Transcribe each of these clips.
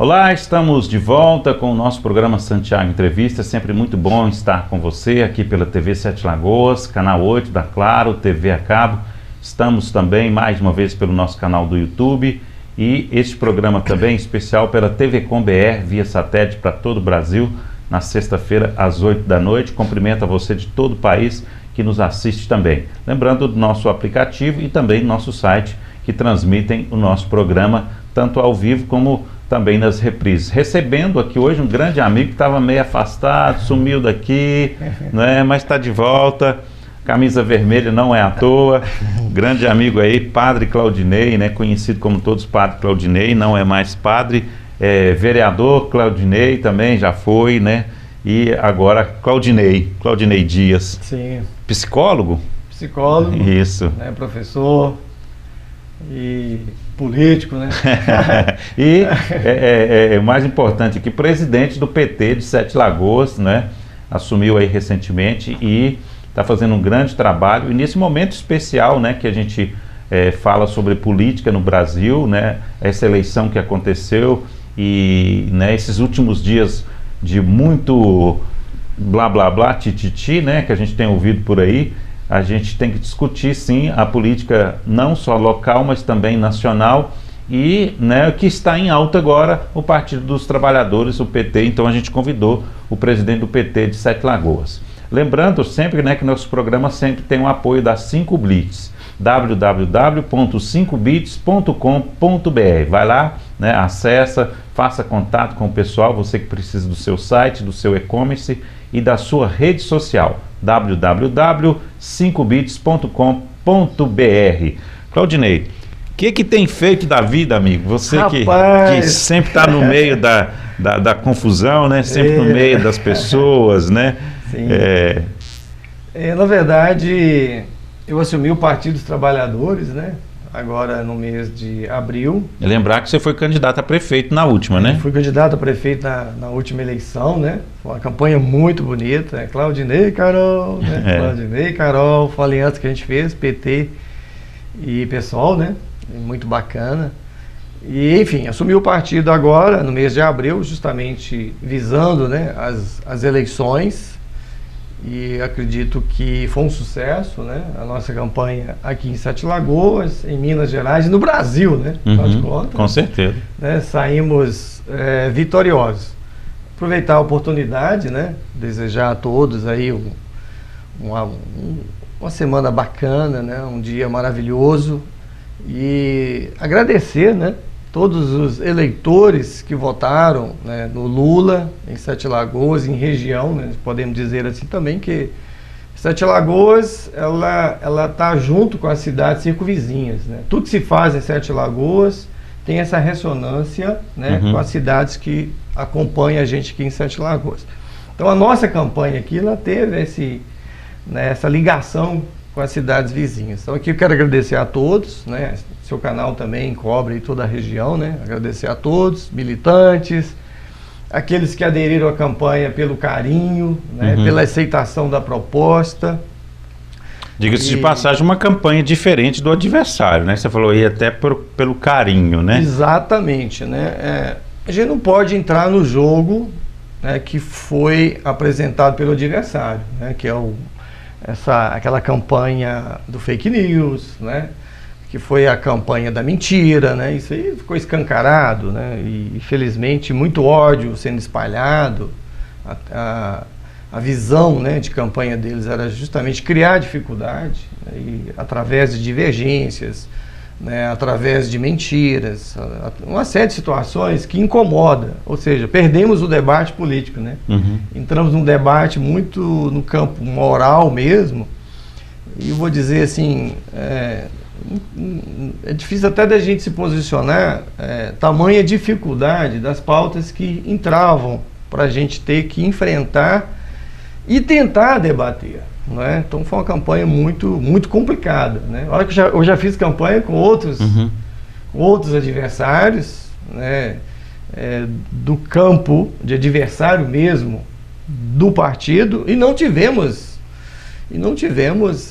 Olá, estamos de volta com o nosso programa Santiago Entrevista. É sempre muito bom estar com você aqui pela TV Sete Lagoas, canal 8 da Claro, TV a cabo. Estamos também mais uma vez pelo nosso canal do YouTube e este programa também especial pela TV Com BR via satélite para todo o Brasil, na sexta-feira às 8 da noite. Cumprimento a você de todo o país que nos assiste também. Lembrando do nosso aplicativo e também do nosso site que transmitem o nosso programa tanto ao vivo como também nas reprises. Recebendo aqui hoje um grande amigo que estava meio afastado, sumiu daqui, né, mas está de volta. Camisa vermelha não é à toa. Grande amigo aí, Padre Claudinei, né, conhecido como todos Padre Claudinei, não é mais padre, vereador Claudinei também já foi, né? E agora Claudinei Dias. Sim. Psicólogo? Psicólogo. Isso. Né, professor e político, né? E o mais importante aqui, presidente do PT de Sete Lagoas, né? Assumiu aí recentemente e está fazendo um grande trabalho. E nesse momento especial, né, que a gente fala sobre política no Brasil, né? Essa eleição que aconteceu e, né, esses últimos dias de muito blá blá blá, tititi, né? Que a gente tem ouvido por aí. A gente tem que discutir, sim, a política não só local, mas também nacional e, né, que está em alta agora o Partido dos Trabalhadores, o PT. Então a gente convidou o presidente do PT de Sete Lagoas. Lembrando sempre, né, que nosso programa sempre tem o apoio da 5 Blitz, www.5bits.com.br. Vai lá, né, acessa, faça contato com o pessoal, você que precisa do seu site, do seu e-commerce e da sua rede social, www.5bits.com.br. Claudinei, o que tem feito da vida, amigo? Você que sempre está no meio da confusão, né? Sempre no meio das pessoas, né? Sim. Na verdade, eu assumi o Partido dos Trabalhadores, né? Agora no mês de abril. Lembrar que você foi candidato a prefeito na última, né? Fui candidato a prefeito na última eleição, né? Foi uma campanha muito bonita, né? Claudinei, Carol, né? Claudinei, Carol, foi uma aliança que a gente fez, PT e PSOL, né? Muito bacana. E, enfim, assumi o partido agora, no mês de abril, justamente visando, né, as eleições. E acredito que foi um sucesso, né? A nossa campanha aqui em Sete Lagoas, em Minas Gerais e no Brasil, né? Afinal de contas, com certeza. Né? Saímos vitoriosos. Aproveitar a oportunidade, né? Desejar a todos aí uma semana bacana, né? Um dia maravilhoso e agradecer, né? Todos os eleitores que votaram, né, no Lula, em Sete Lagoas, em região, né, podemos dizer assim também que Sete Lagoas, ela está junto com as cidades circunvizinhas, né? Tudo que se faz em Sete Lagoas tem essa ressonância, né, com as cidades que acompanham a gente aqui em Sete Lagoas. Então a nossa campanha aqui, ela teve essa ligação com as cidades vizinhas. Então aqui eu quero agradecer a todos, né? Seu canal também cobre toda a região, né? Agradecer a todos, militantes, aqueles que aderiram à campanha pelo carinho, né? Pela aceitação da proposta. Diga-se de passagem, uma campanha diferente do adversário, né? Você falou aí até pelo carinho, né? Exatamente, né? A gente não pode entrar no jogo, né, que foi apresentado pelo adversário, né? Que é aquela campanha do fake news, né? Que foi a campanha da mentira, né? Isso aí ficou escancarado, né? E infelizmente muito ódio sendo espalhado. A visão, né, de campanha deles era justamente criar dificuldade, né? E através de divergências, né, através de mentiras, uma série de situações que incomoda, ou seja, perdemos o debate político, né? Entramos num debate muito no campo moral mesmo, e eu vou dizer assim, é difícil até da gente se posicionar, tamanha dificuldade das pautas que entravam para a gente ter que enfrentar e tentar debater, não é? Então foi uma campanha muito complicada, né? Olha que eu já fiz campanha com outros adversários, né? Do campo de adversário mesmo do partido e não tivemos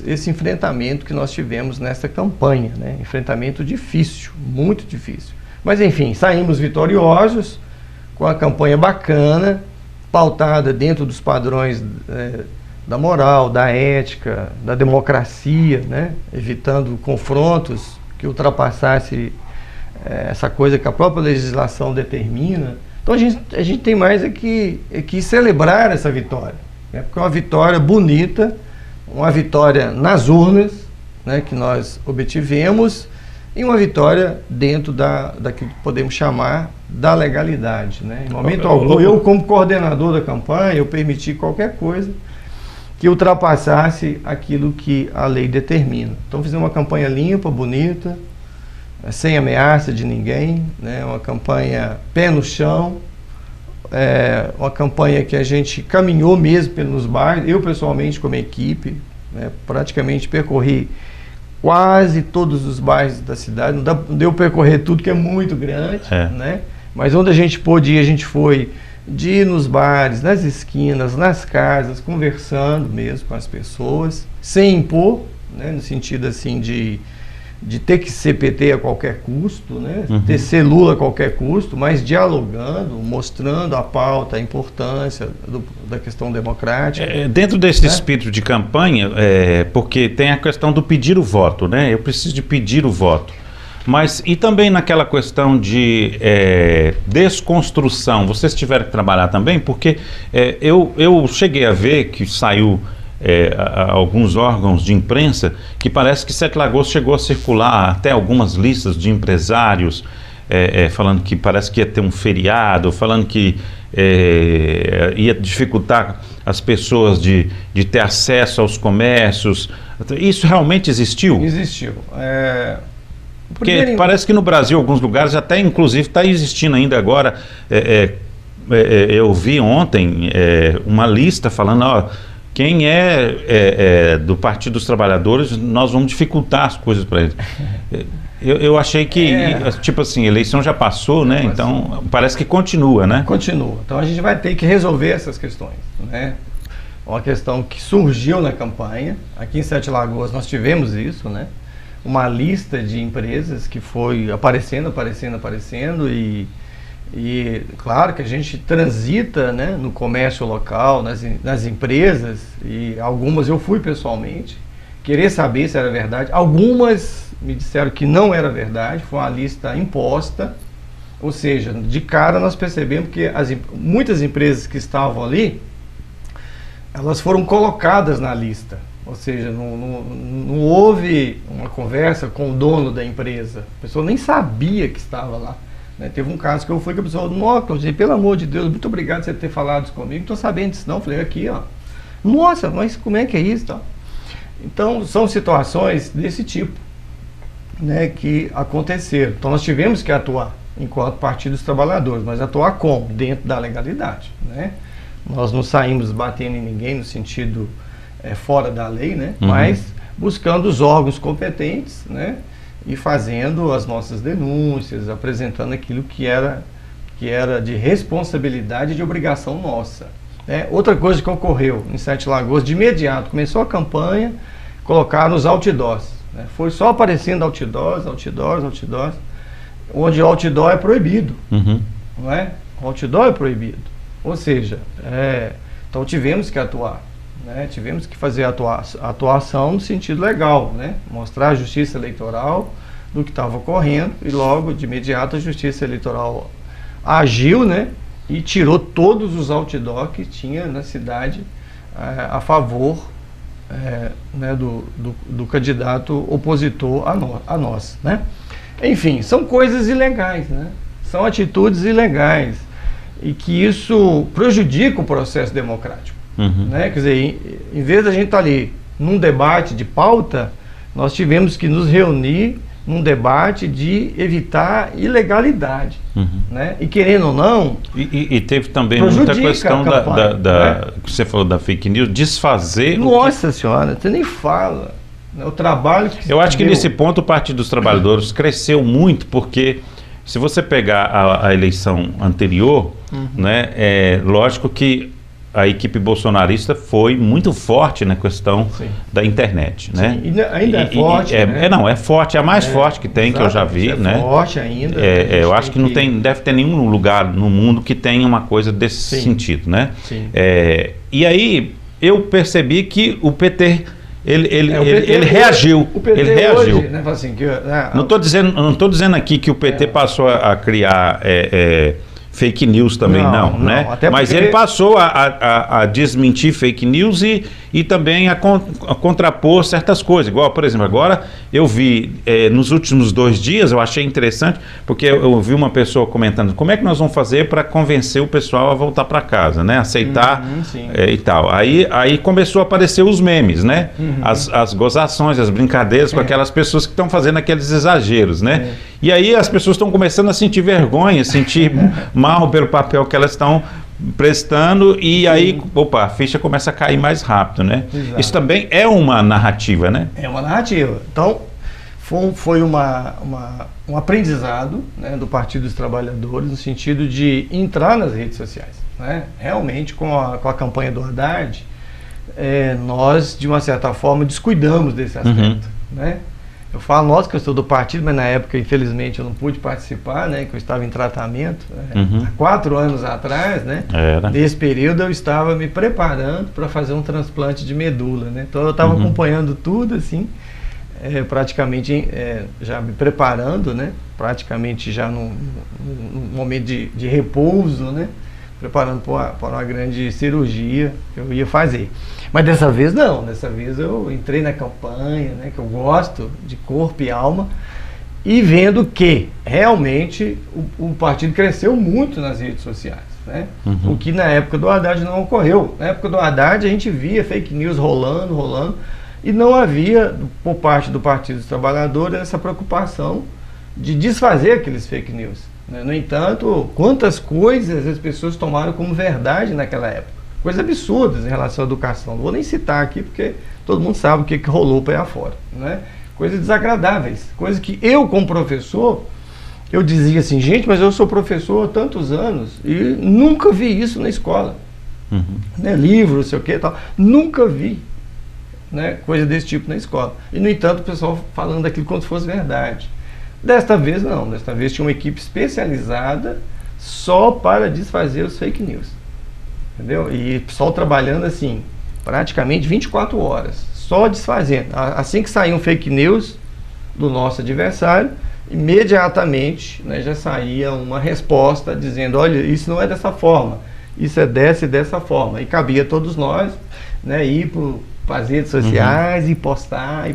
esse enfrentamento que nós tivemos nessa campanha, né? Enfrentamento difícil, muito difícil. Mas enfim, saímos vitoriosos, com a campanha bacana, pautada dentro dos padrões da moral, da ética, da democracia, né? Evitando confrontos que ultrapassasse essa coisa que a própria legislação determina. Então a gente tem mais que celebrar essa vitória, né? Porque é uma vitória bonita, uma vitória nas urnas, né, que nós obtivemos, e uma vitória dentro daquilo que podemos chamar da legalidade, né? Em momento algum, eu como coordenador da campanha, eu permiti qualquer coisa que ultrapassasse aquilo que a lei determina. Então fizemos uma campanha limpa, bonita, sem ameaça de ninguém, né? Uma campanha pé no chão, uma campanha que a gente caminhou mesmo pelos bairros, eu pessoalmente como equipe, né, praticamente percorri quase todos os bairros da cidade, não deu percorrer tudo que é muito grande, né? Mas onde a gente pôde ir, a gente foi de ir nos bares, nas esquinas, nas casas, conversando mesmo com as pessoas, sem impor, né, no sentido assim de ter que ser PT a qualquer custo, né? Ter ser Lula a qualquer custo, mas dialogando, mostrando a pauta, a importância da questão democrática. Dentro desse espírito de campanha, porque tem a questão do pedir o voto, né? Eu preciso de pedir o voto. Mas e também naquela questão de desconstrução, vocês tiveram que trabalhar também? Porque eu cheguei a ver que saiu alguns órgãos de imprensa que parece que Sete Lagoas chegou a circular até algumas listas de empresários falando que parece que ia ter um feriado, falando que ia dificultar as pessoas de ter acesso aos comércios. Isso realmente existiu? Existiu. Porque parece que no Brasil, alguns lugares, até inclusive está existindo ainda agora. Eu vi ontem uma lista falando, quem do Partido dos Trabalhadores, nós vamos dificultar as coisas para eles. Eu achei que, tipo assim, a eleição já passou, né? Então, parece que continua, né? Continua. Então, a gente vai ter que resolver essas questões, né? Uma questão que surgiu na campanha. Aqui em Sete Lagoas nós tivemos isso, né? Uma lista de empresas que foi aparecendo e claro que a gente transita, né, no comércio local, nas empresas, e algumas eu fui pessoalmente, querer saber se era verdade. Algumas me disseram que não era verdade, foi uma lista imposta, ou seja, de cara nós percebemos que muitas empresas que estavam ali, elas foram colocadas na lista, ou seja, não houve uma conversa com o dono da empresa, a pessoa nem sabia que estava lá. Teve um caso que eu fui que a pessoa, nossa, pelo amor de Deus, muito obrigado por você ter falado isso comigo, não estou sabendo disso não. Eu falei, aqui, nossa, mas como é que é isso? Então, são situações desse tipo, né, que aconteceram. Então, nós tivemos que atuar enquanto Partido dos Trabalhadores, mas atuar como? Dentro da legalidade, né? Nós não saímos batendo em ninguém no sentido fora da lei, né? Mas buscando os órgãos competentes, né? E fazendo as nossas denúncias, apresentando aquilo que era de responsabilidade e de obrigação nossa. Outra coisa que ocorreu em Sete Lagoas, de imediato, começou a campanha, colocaram os outdoors. Foi só aparecendo outdoors, onde o outdoor é proibido. Não é? O outdoor é proibido. Ou seja, então tivemos que atuar. Tivemos que fazer a atuação no sentido legal, né? Mostrar a justiça eleitoral do que estava ocorrendo, e logo de imediato a justiça eleitoral agiu, né? E tirou todos os outdoors que tinha na cidade a favor né, do candidato opositor a nós, né? Enfim, são coisas ilegais, né? São atitudes ilegais e que isso prejudica o processo democrático. Né? Quer dizer, em vez da gente estar ali num debate de pauta, nós tivemos que nos reunir num debate de que ilegalidade, né? E querendo ou não... E teve também muita questão né? Que você falou da fake news, desfazer... Nossa senhora, você nem fala, né? O trabalho que eu acho que nesse ponto o Partido dos Trabalhadores cresceu muito, porque se você pegar a eleição anterior, né, lógico que a equipe bolsonarista foi muito forte na questão da internet, né? Sim. Ainda é forte, né? É forte, é a mais forte que tem, que eu já vi, né? É forte ainda. Eu acho que não deve ter nenhum lugar no mundo que tenha uma coisa desse sentido, né? Sim. E aí eu percebi que o PT ele reagiu. O PT ele reagiu. Hoje, né, assim, que, não estou dizendo aqui que o PT passou a criar fake news também, não, né? Mas ele passou a desmentir fake news e também a contrapor certas coisas. Igual, por exemplo, agora eu vi nos últimos 2 dias, eu achei interessante, porque eu vi uma pessoa comentando como é que nós vamos fazer para convencer o pessoal a voltar para casa, né? Aceitar e tal. Aí começou a aparecer os memes, né? As gozações, as brincadeiras com aquelas pessoas que estão fazendo aqueles exageros, né? E aí as pessoas estão começando a sentir vergonha, sentir mal pelo papel que elas estão prestando e aí, a ficha começa a cair mais rápido, né? Exato. Isso também é uma narrativa, né? É uma narrativa. Então, foi um aprendizado, né, do Partido dos Trabalhadores no sentido de entrar nas redes sociais, né? Realmente, com a campanha do Haddad, nós, de uma certa forma, descuidamos desse aspecto, né? Eu falo, nós que eu sou do partido, mas na época, infelizmente, eu não pude participar, né? Que eu estava em tratamento. Há 4 anos atrás, né? Nesse período, eu estava me preparando para fazer um transplante de medula, né? Então, eu estava acompanhando tudo, assim, praticamente já me preparando, né? Praticamente já num momento de repouso, né? Preparando para uma grande cirurgia que eu ia fazer. Mas dessa vez não, dessa vez eu entrei na campanha, né, que eu gosto de corpo e alma, e vendo que realmente o partido cresceu muito nas redes sociais, né? O que na época do Haddad não ocorreu. Na época do Haddad a gente via fake news rolando, e não havia, por parte do Partido dos Trabalhadores, essa preocupação de desfazer aqueles fake news. No entanto, quantas coisas as pessoas tomaram como verdade naquela época. Coisas absurdas em relação à educação. Não vou nem citar aqui, porque todo mundo sabe o que rolou para aí afora, né? Coisas desagradáveis. Coisas que eu, como professor, eu dizia assim, gente, mas eu sou professor há tantos anos e nunca vi isso na escola. Né? Livro, não sei o que e tal. Nunca vi, né, coisa desse tipo na escola. E, no entanto, o pessoal falando daquilo como se fosse verdade. Desta vez não, desta vez tinha uma equipe especializada só para desfazer os fake news, entendeu? E o pessoal trabalhando assim, praticamente 24 horas, só desfazendo. Assim que saía um fake news do nosso adversário, imediatamente, né, já saía uma resposta dizendo, olha, isso não é dessa forma, isso é dessa e dessa forma. E cabia a todos nós, né, ir para as redes sociais e postar.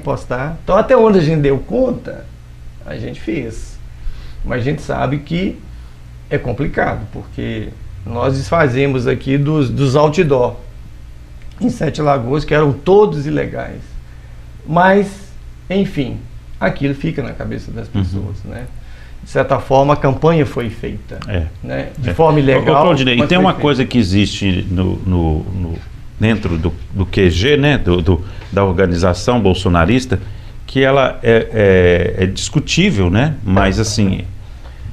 Então até onde a gente deu conta, a gente fez. Mas a gente sabe que é complicado, porque nós desfazemos aqui dos outdoor em 7 Lagoas, que eram todos ilegais. Mas, enfim, aquilo fica na cabeça das pessoas, né? De certa forma, a campanha foi feita, né? De forma ilegal. Claudinei, e tem uma coisa que existe dentro do QG, né? Da organização bolsonarista, que ela é discutível, né? Mas assim,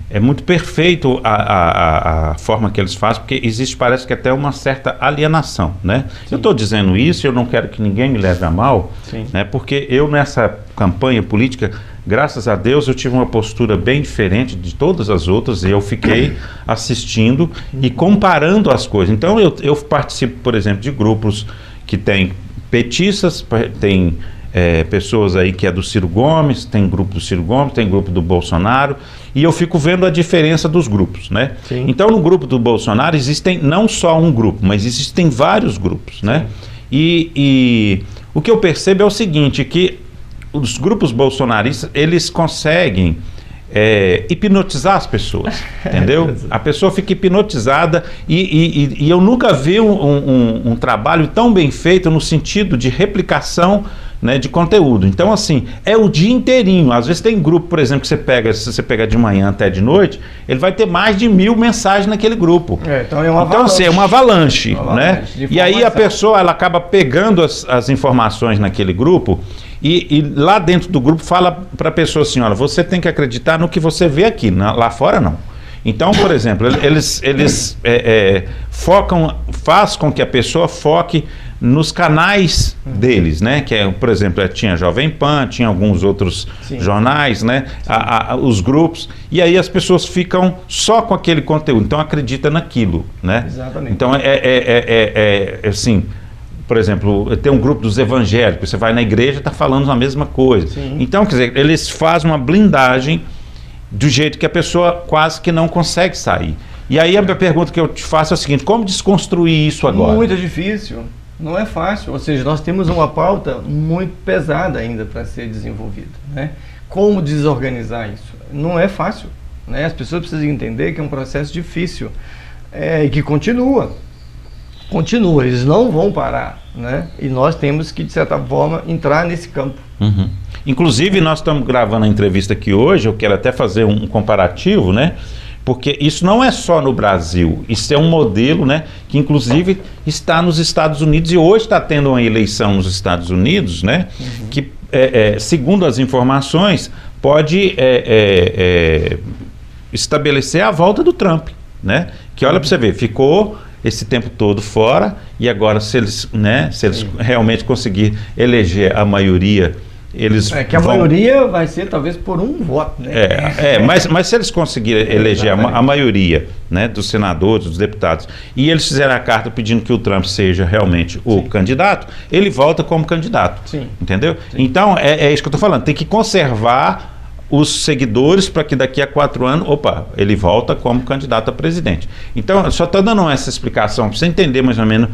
é muito perfeito a forma que eles fazem, porque existe, parece que até uma certa alienação, né? Sim. Eu estou dizendo isso, eu não quero que ninguém me leve a mal, né? Porque eu nessa campanha política, graças a Deus, eu tive uma postura bem diferente de todas as outras, e eu fiquei assistindo e comparando as coisas. Então eu participo, por exemplo, de grupos que tem petistas, tem pessoas aí que é do Ciro Gomes, tem grupo do Ciro Gomes, tem grupo do Bolsonaro, e eu fico vendo a diferença dos grupos, né? Sim. Então no grupo do Bolsonaro existem não só um grupo, mas existem vários grupos, né? E o que eu percebo é o seguinte, que os grupos bolsonaristas, eles conseguem hipnotizar as pessoas, entendeu? A pessoa fica hipnotizada e eu nunca vi um trabalho tão bem feito no sentido de replicação, né, de conteúdo. Então, assim, é o dia inteirinho. Às vezes tem grupo, por exemplo, que se você pega de manhã até de noite, ele vai ter mais de 1000 mensagens naquele grupo. Então é uma avalanche. Então, assim, é uma avalanche, né? E aí a pessoa, ela acaba pegando as informações naquele grupo e lá dentro do grupo fala para a pessoa assim, olha, você tem que acreditar no que você vê aqui, lá fora não. Então, por exemplo, eles faz com que a pessoa foque nos canais deles, né? Que é, por exemplo, tinha Jovem Pan, tinha alguns outros jornais, né? Os grupos, e aí as pessoas ficam só com aquele conteúdo, então acredita naquilo, né? Exatamente. Então assim, por exemplo, tem um grupo dos evangélicos, você vai na igreja e está falando a mesma coisa. Sim. Então, quer dizer, eles fazem uma blindagem do jeito que a pessoa quase que não consegue sair. E aí a minha pergunta que eu te faço é a seguinte: como desconstruir isso agora? Muito difícil, não é fácil. Ou seja, nós temos uma pauta muito pesada ainda para ser desenvolvida, né? Como desorganizar isso? Não é fácil, né? As pessoas precisam entender que é um processo difícil e que continua, eles não vão parar, né? E nós temos que, de certa forma, entrar nesse campo. Uhum. Inclusive, nós estamos gravando a entrevista aqui hoje, eu quero até fazer um comparativo, né? Porque isso não é só no Brasil, isso é um modelo, né, que inclusive está nos Estados Unidos, e hoje está tendo uma eleição nos Estados Unidos, né, que, segundo as informações, pode estabelecer a volta do Trump, né? Que olha para você ver, ficou esse tempo todo fora, e agora se eles realmente conseguirem eleger a maioria, eles a maioria vai ser talvez por um voto, né? Mas se eles conseguirem eleger a maioria, né, dos senadores, dos deputados, e eles fizerem a carta pedindo que o Trump seja realmente o candidato, ele volta como candidato. Sim. Entendeu? Sim. Então, é isso que eu estou falando, tem que conservar os seguidores para que daqui a 4 anos, ele volta como candidato a presidente. Então, eu só estou dando essa explicação para você entender mais ou menos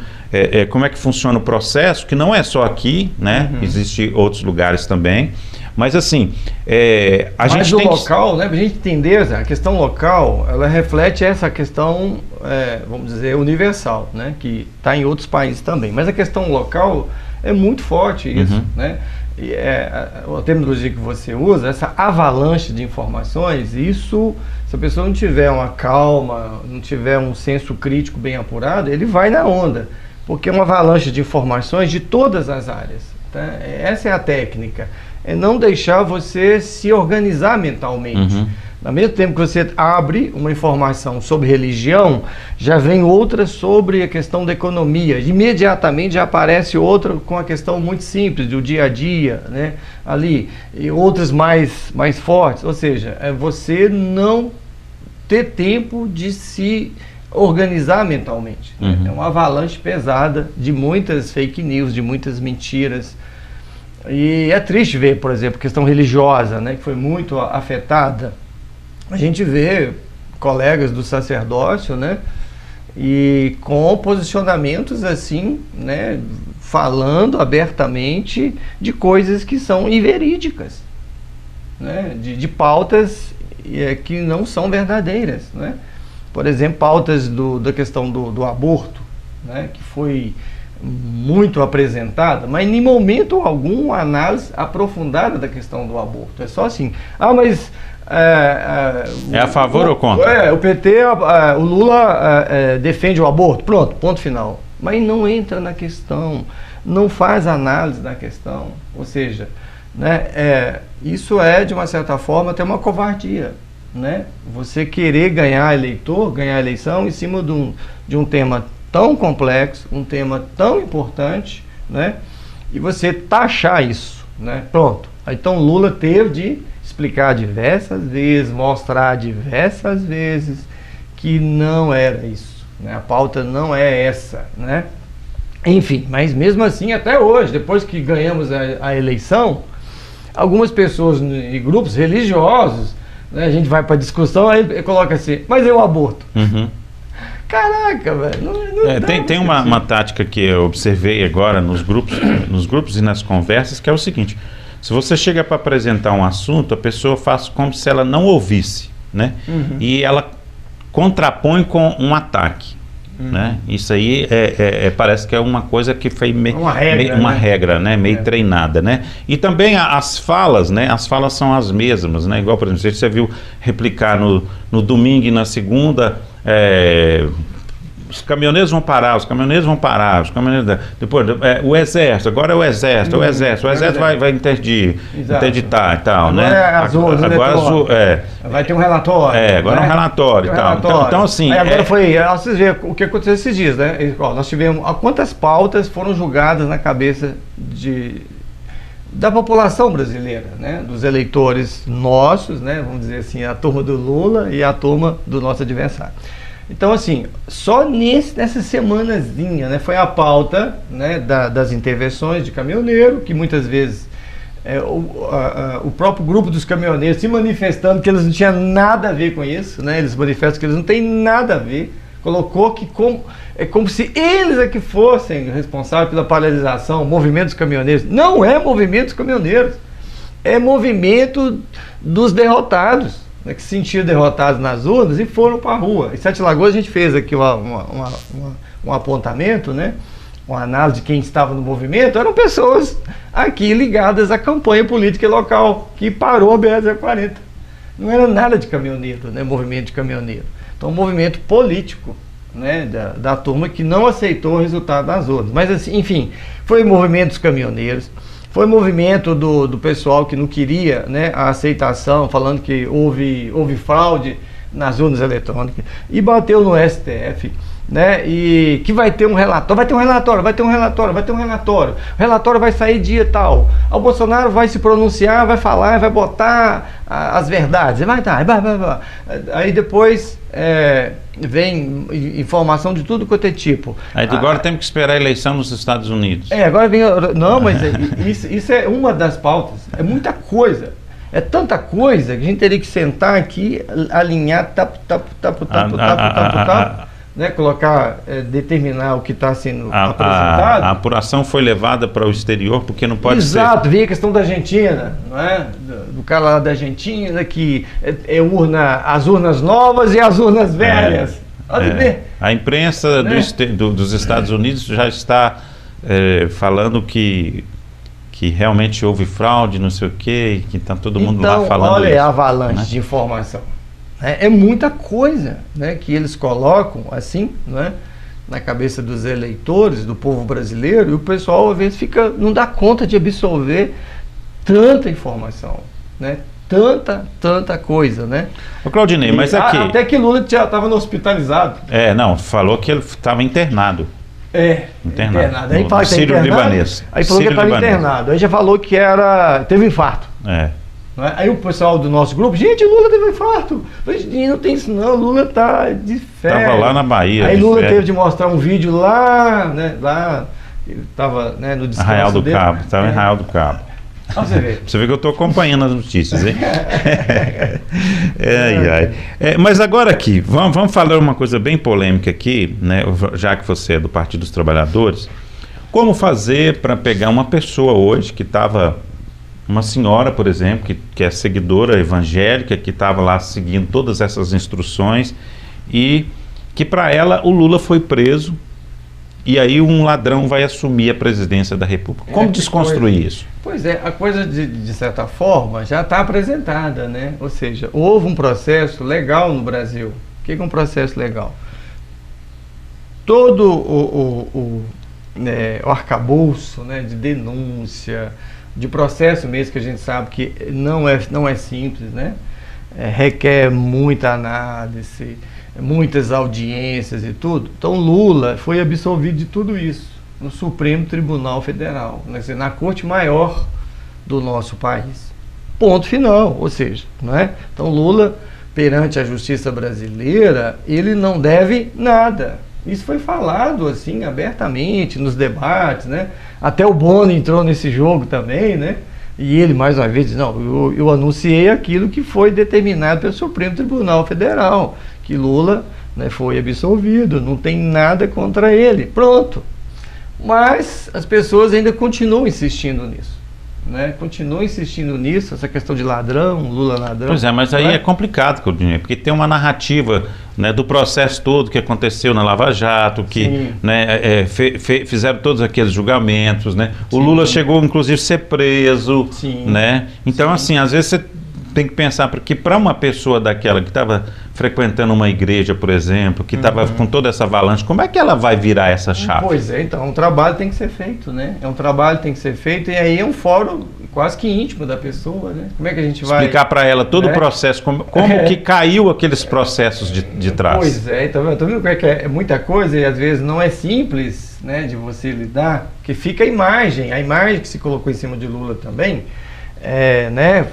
como é que funciona o processo, que não é só aqui, né? Existem outros lugares também. Mas assim, a gente tem local, né? Para a gente entender, a questão local, ela reflete essa questão, vamos dizer, universal, né? Que está em outros países também. Mas a questão local é muito forte isso, né? E a terminologia que você usa, essa avalanche de informações, isso, se a pessoa não tiver uma calma, não tiver um senso crítico bem apurado, ele vai na onda, porque é uma avalanche de informações de todas as áreas, tá? Essa é a técnica, é não deixar você se organizar mentalmente. Ao mesmo tempo que você abre uma informação sobre religião, já vem outra sobre a questão da economia. Imediatamente já aparece outra com a questão muito simples do dia a dia, né? Ali, e outras mais fortes. Ou seja, é você não ter tempo de se organizar mentalmente. Né? É uma avalanche pesada de muitas fake news, de muitas mentiras. E é triste ver, por exemplo, a questão religiosa, né? Que foi muito afetada. A gente vê colegas do sacerdócio, né, e com posicionamentos assim, né, falando abertamente de coisas que são inverídicas, né, de pautas que não são verdadeiras, né? Por exemplo, pautas da questão do aborto, né, que foi muito apresentada, mas em momento algum uma análise aprofundada da questão do aborto. É só assim, mas é a favor ou contra? O PT, o Lula defende o aborto, pronto, ponto final. Mas não entra na questão, não faz análise da questão. Ou seja, né, isso é, de uma certa forma, até uma covardia, né? Você querer ganhar eleitor, ganhar eleição em cima de um tema tão complexo, um tema tão importante, né? E você taxar isso, né? Pronto. Então Lula teve de explicar diversas vezes, mostrar diversas vezes que não era isso, né? A pauta não é essa, né? Enfim, mas mesmo assim, até hoje, depois que ganhamos a eleição, algumas pessoas e grupos religiosos, né, a gente vai para discussão, aí coloca assim, mas é o aborto. Caraca, velho. Tem uma tática que eu observei agora nos grupos e nas conversas, que é o seguinte: se você chega para apresentar um assunto, a pessoa faz como se ela não ouvisse, né? E ela contrapõe com um ataque, né? Isso aí parece que é uma coisa que foi uma regra, né? Meio treinada, né? E também as falas, né? As falas são as mesmas, né? Igual, por exemplo, você viu replicar no domingo e na segunda, os caminhoneiros vão parar, depois o exército, agora é o exército, o exército vai interditar e tal, agora né? É azul, vai ter um relatório. Agora é um relatório e tal. Então, assim... Aí agora vocês veem o que aconteceu esses dias, né? Nós tivemos, quantas pautas foram julgadas na cabeça da população brasileira, né? Dos eleitores nossos, né? Vamos dizer assim, a turma do Lula e a turma do nosso adversário. Então, assim, só nessa semanazinha, né, foi a pauta, né, das intervenções de caminhoneiro, que muitas vezes o próprio grupo dos caminhoneiros se manifestando que eles não tinham nada a ver com isso, né? Eles manifestam que eles não têm nada a ver, colocou que é como se eles é que fossem responsáveis pela paralisação, movimento dos caminhoneiros. Não é movimento dos caminhoneiros, é movimento dos derrotados, né, que se sentiram derrotados nas urnas e foram para a rua. Em Sete Lagoas a gente fez aqui um apontamento, né, uma análise de quem estava no movimento. Eram pessoas aqui ligadas à campanha política local que parou a BR-040. Não era nada de caminhoneiro, né, movimento de caminhoneiro. Então, um movimento político, né, da turma que não aceitou o resultado das urnas. Mas, assim, enfim, foi movimento dos caminhoneiros, foi movimento do pessoal que não queria, né, a aceitação, falando que houve fraude nas urnas eletrônicas, e bateu no STF, né, e que vai ter um relatório, o relatório vai sair dia tal, o Bolsonaro vai se pronunciar, vai falar, vai botar as verdades, vai. Aí depois vem informação de tudo quanto é tipo. Aí agora temos que esperar a eleição nos Estados Unidos. Agora vem, não, mas isso é uma das pautas, é muita coisa. É tanta coisa que a gente teria que sentar aqui, alinhar, né, colocar, determinar o que está sendo apresentado. A apuração foi levada para o exterior porque não pode ser. Exato, veio a questão da Argentina, não é? Do cara lá da Argentina, que as urnas novas e as urnas velhas. A imprensa dos Estados Unidos já está falando que realmente houve fraude, não sei o quê, que está todo mundo lá falando. Olha, isso, a avalanche, né, de informação. É muita coisa, né, que eles colocam assim, né, na cabeça dos eleitores, do povo brasileiro, e o pessoal às vezes não dá conta de absorver tanta informação, né? Tanta coisa, né? Ô Claudinei, mas aqui... Até que Lula já estava hospitalizado. Não, falou que ele estava internado. Internado. Aí fala que Sírio-libanês. Aí falou que estava internado. Aí já falou que teve infarto. Aí o pessoal do nosso grupo, gente, Lula teve infarto. Não tem isso não, Lula tá de férias. Tava lá na Bahia. Aí Lula teve de mostrar um vídeo lá, né? Lá, ele tava, né, no descanso Arraial do dele. Cabo, estava em Arraial do Cabo. Você vê. Você vê que eu estou acompanhando as notícias, hein? Mas agora aqui, vamos falar uma coisa bem polêmica aqui, né? Já que você é do Partido dos Trabalhadores. Como fazer para pegar uma pessoa hoje que estava... Uma senhora, por exemplo, que é seguidora evangélica, que estava lá seguindo todas essas instruções, e que para ela o Lula foi preso, e aí um ladrão vai assumir a presidência da República. Como desconstruir isso? Pois é, a coisa de certa forma já está apresentada, né? Ou seja, houve um processo legal no Brasil. O que é um processo legal? Todo o arcabouço, né, de denúncia, de processo mesmo, que a gente sabe que não é simples, né? Requer muita análise, muitas audiências e tudo. Então Lula foi absolvido de tudo isso no Supremo Tribunal Federal, na Corte Maior do nosso país. Ponto final, ou seja, não é? Então Lula, perante a justiça brasileira, ele não deve nada. Isso foi falado assim abertamente nos debates, né? Até o Bono entrou nesse jogo também, né? E ele mais uma vez disse, não, eu anunciei aquilo que foi determinado pelo Supremo Tribunal Federal, que Lula, né, foi absolvido, não tem nada contra ele, pronto. Mas as pessoas ainda continuam insistindo nisso, né? Continuam insistindo nisso, essa questão de ladrão, Lula ladrão. Pois é, mas aí é complicado, Claudinei, porque tem uma narrativa, né, do processo todo que aconteceu na Lava Jato, que, né, fizeram todos aqueles julgamentos, né? O Lula chegou inclusive a ser preso, né? Então assim, às vezes você tem que pensar, porque para uma pessoa daquela que estava frequentando uma igreja, por exemplo, que estava com toda essa avalanche, como é que ela vai virar essa chave? Pois é, então, um trabalho tem que ser feito, né? É um trabalho que tem que ser feito, e aí é um fórum quase que íntimo da pessoa, né? Como é que a gente vai... Explicar para ela todo o processo, como que caiu aqueles processos de trás. Pois é, então vendo como é que é muita coisa, e às vezes não é simples, né, de você lidar, que fica a imagem que se colocou em cima de Lula também, né,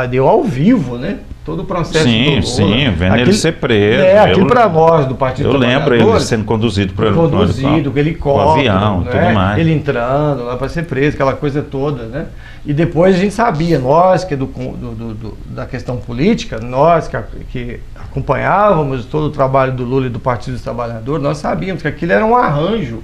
deu ao vivo, né? Todo o processo do Lula. Sim, vendo ele ser preso. Aquilo para nós do Partido Trabalhador. Eu lembro ele sendo conduzido por helicóptero, com avião, né? tudo mais. Ele entrando lá para ser preso, aquela coisa toda, né? E depois a gente sabia, nós que da questão política, nós que acompanhávamos todo o trabalho do Lula e do Partido dos Trabalhadores, nós sabíamos que aquilo era um arranjo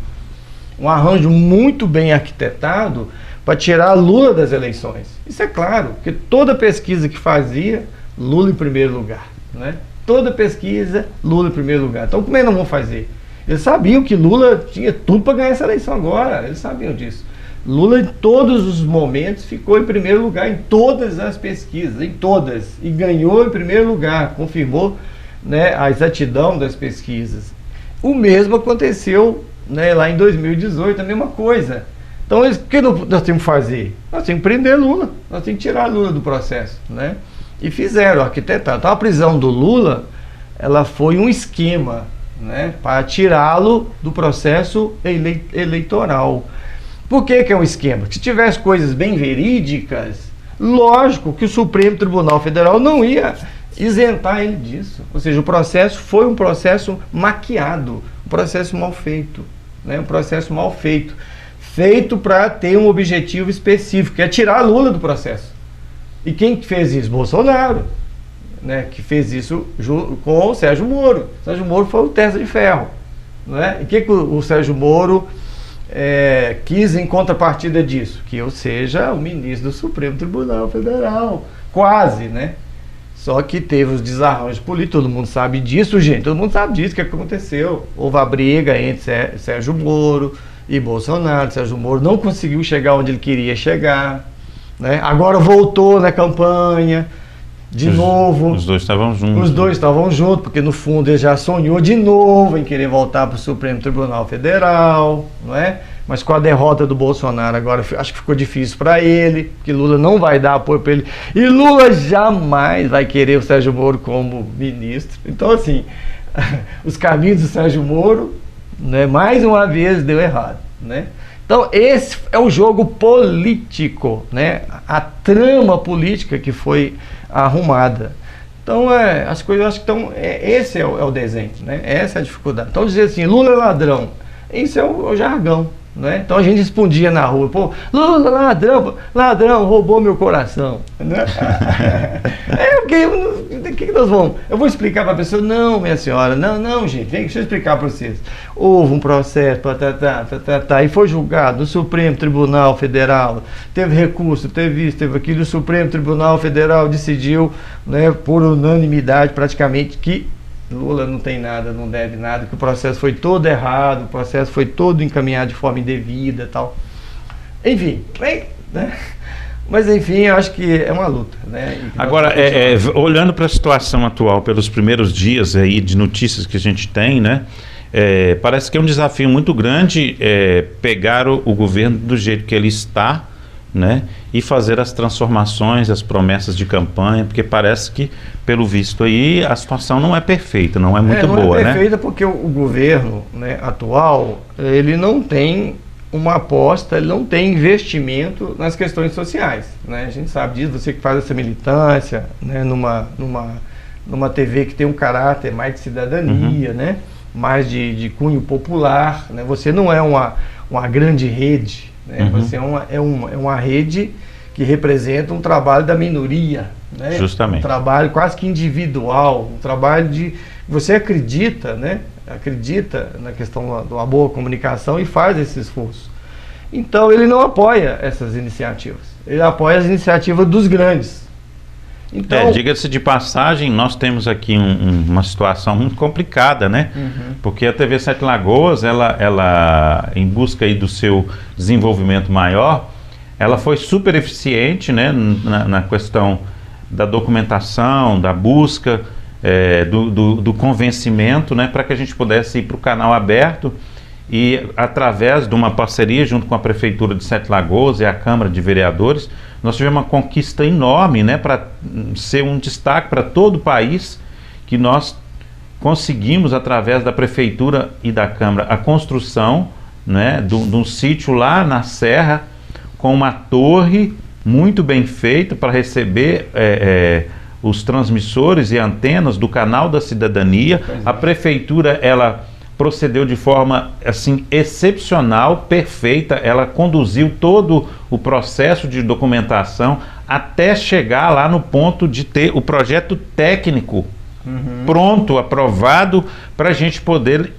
muito bem arquitetado para tirar Lula das eleições. Isso é claro, porque toda pesquisa que fazia, Lula em primeiro lugar, né? Toda pesquisa, Lula em primeiro lugar. Então como é que não vão fazer? Eles sabiam que Lula tinha tudo para ganhar essa eleição agora, eles sabiam disso. Lula em todos os momentos ficou em primeiro lugar, em todas as pesquisas, em todas, e ganhou em primeiro lugar, confirmou, né, a exatidão das pesquisas. O mesmo aconteceu, né, lá em 2018, a mesma coisa. Então, o que nós temos que fazer? Nós temos que prender Lula, nós temos que tirar Lula do processo, né? E fizeram, arquitetaram. Então, a prisão do Lula, ela foi um esquema, né, para tirá-lo do processo eleitoral. Por que é um esquema? Se tivesse coisas bem verídicas, lógico que o Supremo Tribunal Federal não ia isentar ele disso. Ou seja, o processo foi um processo maquiado, um processo mal feito, né? Um processo mal feito, feito para ter um objetivo específico, que é tirar Lula do processo. E quem fez isso? Bolsonaro, né? Que fez isso com o Sérgio Moro. O Sérgio Moro foi o testa de ferro, né? E o que o Sérgio Moro quis em contrapartida disso? Que eu seja o ministro do Supremo Tribunal Federal, quase, né? Só que teve os desarranjos políticos, todo mundo sabe disso, gente, todo mundo sabe disso, que aconteceu. Houve a briga entre Sérgio Moro e Bolsonaro. Sérgio Moro não conseguiu chegar onde ele queria chegar, né? Agora voltou na campanha de novo. Os dois estavam juntos. Os dois estavam juntos, porque no fundo ele já sonhou de novo em querer voltar para o Supremo Tribunal Federal, não é? Mas com a derrota do Bolsonaro agora acho que ficou difícil para ele, que Lula não vai dar apoio para ele. E Lula jamais vai querer o Sérgio Moro como ministro. Então, assim, os caminhos do Sérgio Moro, né, mais uma vez deu errado, né? Então, esse é o jogo político, né? A trama política que foi arrumada. Então, as coisas, acho que estão... esse é o desenho, né? Essa é a dificuldade. Então, dizer assim, Lula é ladrão, isso é o jargão, né? Então, a gente respondia na rua, pô, Lula, ladrão, roubou meu coração, né? O que nós vamos... Eu vou explicar para a pessoa, não, minha senhora, não, gente, vem, deixa eu explicar para vocês. Houve um processo, e foi julgado no Supremo Tribunal Federal, teve recurso, teve isso, teve aquilo, o Supremo Tribunal Federal decidiu, né, por unanimidade praticamente, que Lula não tem nada, não deve nada, que o processo foi todo errado, o processo foi todo encaminhado de forma indevida e tal. Enfim, né? Mas enfim, eu acho que é uma luta, né? Agora, olhando para a situação atual, pelos primeiros dias aí de notícias que a gente tem, né? Parece que é um desafio muito grande pegar o governo do jeito que ele está, né, e fazer as transformações, as promessas de campanha, porque parece que, pelo visto aí, a situação não é perfeita, não é muito boa, né? Não é perfeita, né? Porque o governo, né, atual, ele não tem uma aposta, ele não tem investimento nas questões sociais, né? A gente sabe disso, você que faz essa militância, né, numa TV que tem um caráter mais de cidadania, né, mais de cunho popular, né? Você não é uma grande rede, né? Você é uma rede que representa um trabalho da minoria, né? Justamente. Um trabalho quase que individual, um trabalho de... Você acredita, né? Acredita na questão de uma boa comunicação e faz esse esforço. Então ele não apoia essas iniciativas, ele apoia as iniciativas dos grandes. Então, diga-se de passagem, nós temos aqui uma situação muito complicada, né? Porque a TV Sete Lagoas, ela em busca aí do seu desenvolvimento maior, ela foi super eficiente, né, na questão da documentação, da busca, do convencimento, né, para que a gente pudesse ir para o canal aberto e, através de uma parceria junto com a Prefeitura de Sete Lagoas e a Câmara de Vereadores, nós tivemos uma conquista enorme, né, para ser um destaque para todo o país, que nós conseguimos, através da Prefeitura e da Câmara, a construção, né, de um sítio lá na Serra, com uma torre muito bem feita para receber os transmissores e antenas do Canal da Cidadania. A Prefeitura, ela procedeu de forma assim excepcional, perfeita. Ela conduziu todo o processo de documentação até chegar lá no ponto de ter o projeto técnico pronto, aprovado, para a gente poder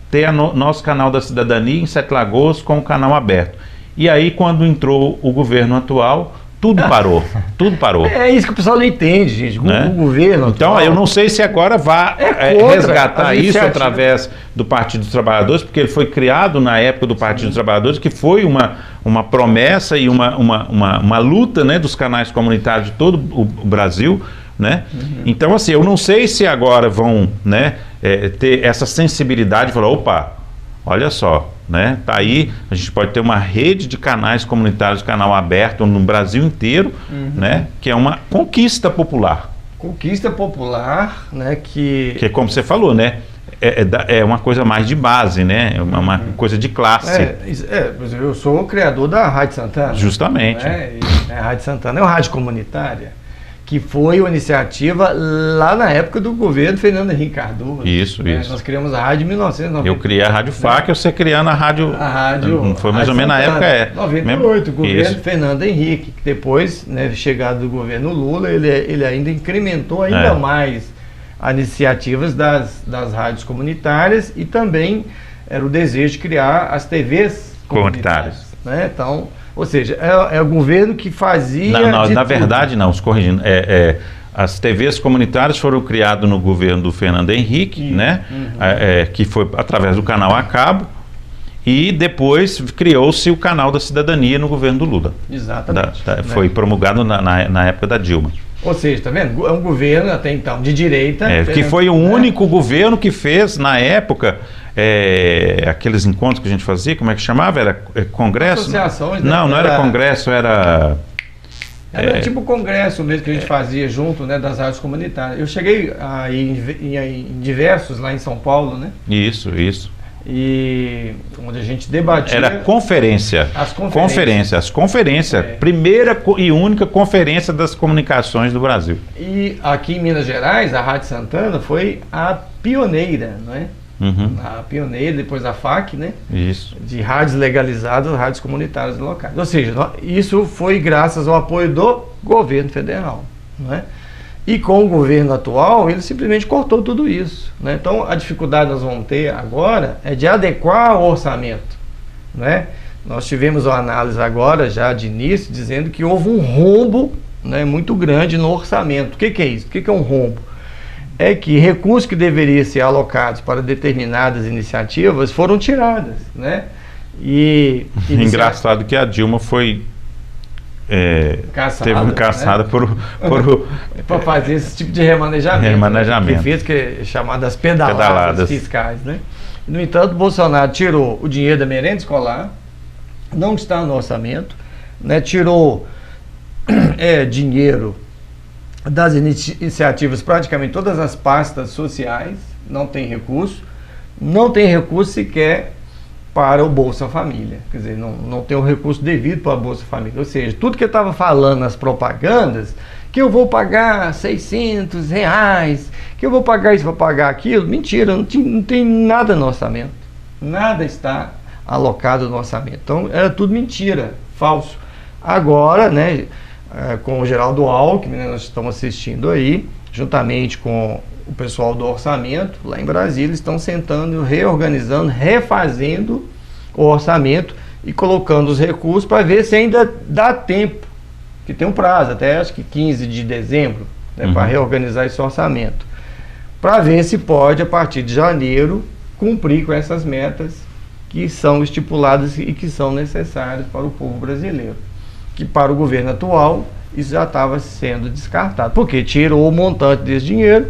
ter nosso Canal da Cidadania em Sete Lagoas com o canal aberto. E aí, quando entrou o governo atual, tudo parou, tudo parou. É isso que o pessoal não entende, gente. Né? O governo então, atual, eu não sei se agora vai resgatar isso através do Partido dos Trabalhadores, porque ele foi criado na época do Partido dos Trabalhadores, que foi uma promessa e uma luta, né, dos canais comunitários de todo o Brasil, né? Então, assim, eu não sei se agora vão, né, ter essa sensibilidade e falar, opa, olha só, né? Tá aí, a gente pode ter uma rede de canais comunitários, canal aberto no Brasil inteiro, né? Que é uma conquista popular. Conquista popular, né? Que é como você falou, né? É uma coisa mais de base, né? É uma coisa de classe. Eu sou o criador da Rádio Santana. Justamente. Né? A Rádio Santana é uma rádio comunitária, que foi uma iniciativa lá na época do governo Fernando Henrique Cardoso. Isso. Nós criamos a rádio em 1990. Eu criei a Rádio FAC, você criando a rádio... Foi mais ou menos na época, 98, o governo Fernando Henrique, que depois, né, chegado do governo Lula, ele ainda incrementou ainda mais as iniciativas das rádios comunitárias, e também era o desejo de criar as TVs comunitárias. Né? Então, ou seja, é o governo que fazia... Na verdade, não, os corrigindo. As TVs comunitárias foram criadas no governo do Fernando Henrique, né? Que foi através do canal a cabo, e depois criou-se o Canal da Cidadania no governo do Lula. Exatamente. Foi promulgado na época da Dilma. Ou seja, tá vendo? É um governo até então de direita. Que foi o único governo que fez, na época, aqueles encontros que a gente fazia, como é que chamava? Era congresso? Associações, né? Não era congresso, era... Era tipo o congresso mesmo que a gente fazia junto, né, das rádios comunitárias. Eu cheguei em diversos lá em São Paulo, né? Isso. E onde a gente debatia... Era conferência. As conferências. Primeira e única conferência das comunicações do Brasil. E aqui em Minas Gerais, a Rádio Santana foi a pioneira, não é? A pioneira, depois a FAC, né? Isso. De rádios legalizadas, rádios comunitárias locais. Ou seja, isso foi graças ao apoio do governo federal, não é? E com o governo atual, ele simplesmente cortou tudo isso, né? Então, a dificuldade que nós vamos ter agora é de adequar o orçamento, né? Nós tivemos uma análise agora, já de início, dizendo que houve um rombo, né, muito grande no orçamento. O que é isso? O que é um rombo? É que recursos que deveriam ser alocados para determinadas iniciativas foram tiradas, né? Engraçado que a Dilma foi caçada, né? para fazer esse tipo de remanejamento. Que fez, que é chamadas pedaladas fiscais, né? No entanto, Bolsonaro tirou o dinheiro da merenda escolar, não está no orçamento, né? Tirou dinheiro das iniciativas, praticamente todas as pastas sociais, não tem recurso sequer para o Bolsa Família, quer dizer, não tem o recurso devido para o Bolsa Família, ou seja, tudo que eu estava falando nas propagandas, que eu vou pagar R$600, que eu vou pagar isso, vou pagar aquilo, mentira, não tem nada no orçamento, nada está alocado no orçamento, então era tudo mentira, falso. Agora, né, com o Geraldo Alckmin, né, nós estamos assistindo aí, juntamente com o pessoal do orçamento, lá em Brasília, estão sentando, reorganizando, refazendo o orçamento e colocando os recursos para ver se ainda dá tempo, que tem um prazo, até acho que 15 de dezembro, né, para reorganizar esse orçamento, para ver se pode, a partir de janeiro, cumprir com essas metas que são estipuladas e que são necessárias para o povo brasileiro. Que para o governo atual isso já estava sendo descartado, porque tirou o montante desse dinheiro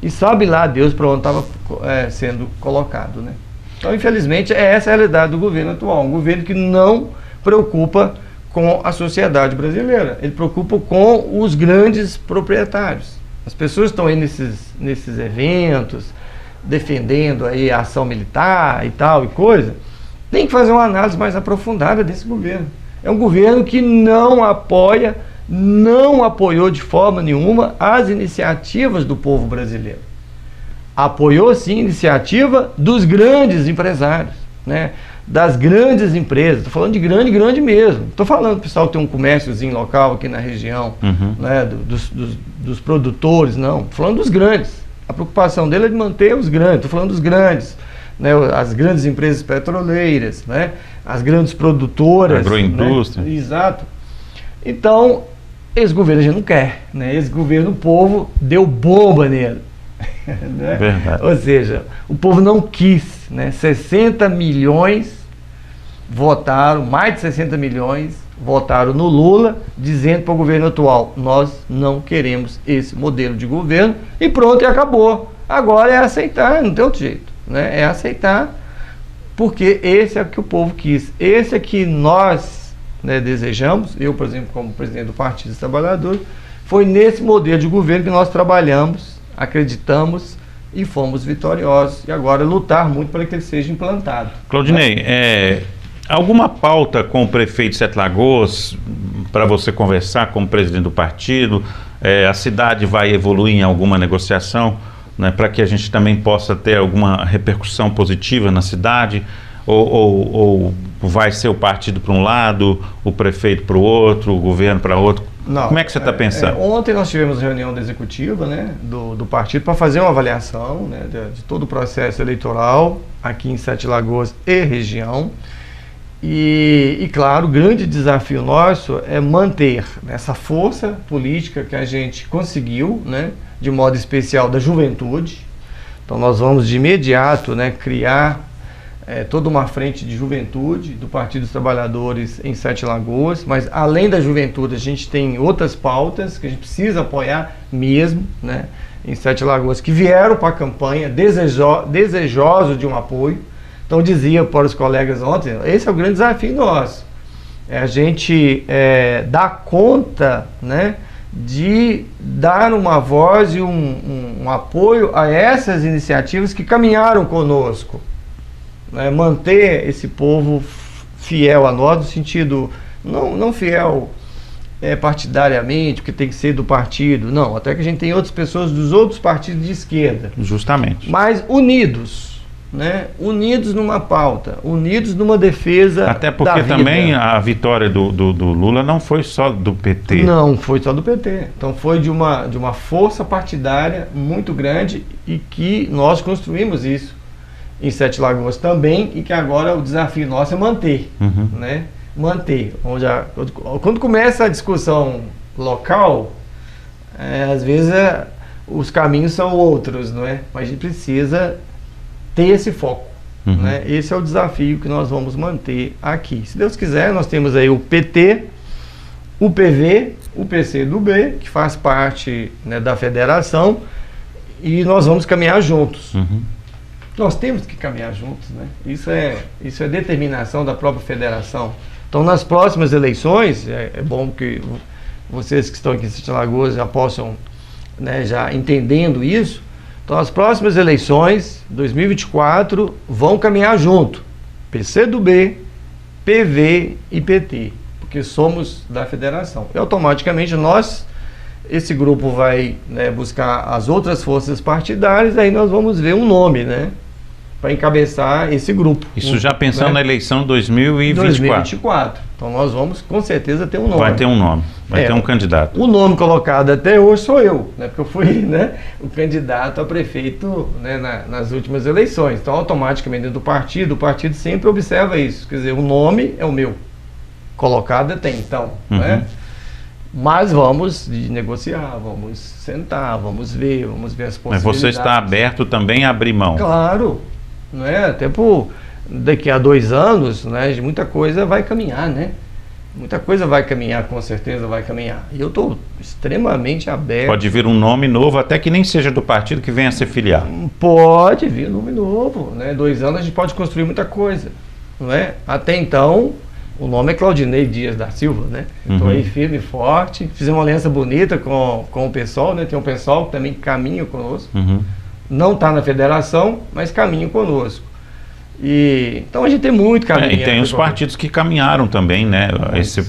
e sabe lá Deus para onde estava sendo colocado, né? Então, infelizmente, essa é a realidade do governo atual, um governo que não preocupa com a sociedade brasileira, ele preocupa com os grandes proprietários. As pessoas estão aí nesses eventos, defendendo aí a ação militar e tal e coisa, tem que fazer uma análise mais aprofundada desse governo. É um governo que não apoiou de forma nenhuma as iniciativas do povo brasileiro. Apoiou sim a iniciativa dos grandes empresários, né? Das grandes empresas. Estou falando de grande mesmo. Estou falando do pessoal que tem um comérciozinho local aqui na região, né? dos produtores, não. Estou falando dos grandes. A preocupação dele é de manter os grandes. Estou falando dos grandes, né? As grandes empresas petroleiras, né? As grandes produtoras. Agroindústria. Né? Exato. Então, esse governo a gente não quer, né? Esse governo, o povo deu bomba nele. Né? Verdade. Ou seja, o povo não quis, né? 60 milhões votaram, mais de 60 milhões votaram no Lula, dizendo para o governo atual: nós não queremos esse modelo de governo, e pronto, e acabou. Agora é aceitar, não tem outro jeito, né? É aceitar, porque esse é o que o povo quis, esse é que nós, né, desejamos. Eu, por exemplo, como presidente do Partido dos Trabalhadores, foi nesse modelo de governo que nós trabalhamos, acreditamos e fomos vitoriosos, e agora lutar muito para que ele seja implantado. Claudinei, alguma pauta com o prefeito de Sete Lagoas para você conversar como presidente do partido? A cidade vai evoluir em alguma negociação, né, para que a gente também possa ter alguma repercussão positiva na cidade? Ou vai ser o partido para um lado, o prefeito para o outro, o governo para outro? Não, como é que você está pensando? Ontem nós tivemos reunião da executiva, né, do partido para fazer uma avaliação, né, de todo o processo eleitoral aqui em Sete Lagoas e região. E claro, o grande desafio nosso é manter essa força política que a gente conseguiu, né, de modo especial da juventude. Então nós vamos de imediato, né, criar toda uma frente de juventude do Partido dos Trabalhadores em Sete Lagoas, mas além da juventude a gente tem outras pautas que a gente precisa apoiar mesmo, né, em Sete Lagoas, que vieram para a campanha desejosos de um apoio. Então dizia para os colegas ontem, esse é o grande desafio nosso, a gente dar conta, né, de dar uma voz e um apoio a essas iniciativas que caminharam conosco. Manter esse povo fiel a nós, no sentido, não fiel partidariamente, porque tem que ser do partido, não, até que a gente tem outras pessoas dos outros partidos de esquerda. Justamente. Mas unidos, né? Unidos numa pauta, unidos numa defesa. Até porque da vida. Também a vitória do Lula não foi só do PT. Não foi só do PT. Então foi de uma força partidária muito grande, e que nós construímos isso em Sete Lagoas também, e que agora o desafio nosso é manter, né? Manter. Quando começa a discussão local, às vezes os caminhos são outros, não é? Mas a gente precisa ter esse foco, né? Esse é o desafio que nós vamos manter aqui. Se Deus quiser, nós temos aí o PT, o PV, o PCdoB, que faz parte, né, da federação, e nós vamos caminhar juntos. Nós temos que caminhar juntos, né? Isso é determinação da própria federação. Então, nas próximas eleições, é bom que vocês que estão aqui em Sete Lagoas já possam, né, já entendendo isso. Então, as próximas eleições, 2024, vão caminhar junto. PCdoB, PV e PT, porque somos da federação. E automaticamente esse grupo vai, né, buscar as outras forças partidárias, aí nós vamos ver um nome, né, para encabeçar esse grupo. Isso já pensando, né, na eleição 2024. Então nós vamos com certeza ter um nome. Vai ter um nome, vai ter um candidato. O nome colocado até hoje sou eu, né, porque eu fui, né, o candidato a prefeito, né, nas últimas eleições. Então automaticamente dentro do partido sempre observa isso. Quer dizer, o nome é o meu. Colocado até então, né? Mas vamos negociar, vamos sentar, vamos ver as possibilidades. Mas você está aberto também a abrir mão? Claro, não é? Até daqui a 2 anos, né, muita coisa vai caminhar, né? Muita coisa vai caminhar, com certeza vai caminhar. E eu estou extremamente aberto. Pode vir um nome novo, até que nem seja do partido, que venha a se filiar. Pode vir um nome novo, né? 2 anos a gente pode construir muita coisa, não é? Até então, o nome é Claudinei Dias da Silva, né? Estou aí firme e forte. Fizemos uma aliança bonita com o PSOL, né? Tem um PSOL que também caminha conosco. Não está na federação, mas caminha conosco. Então a gente tem muito caminho. E tem os partidos que caminharam também, né?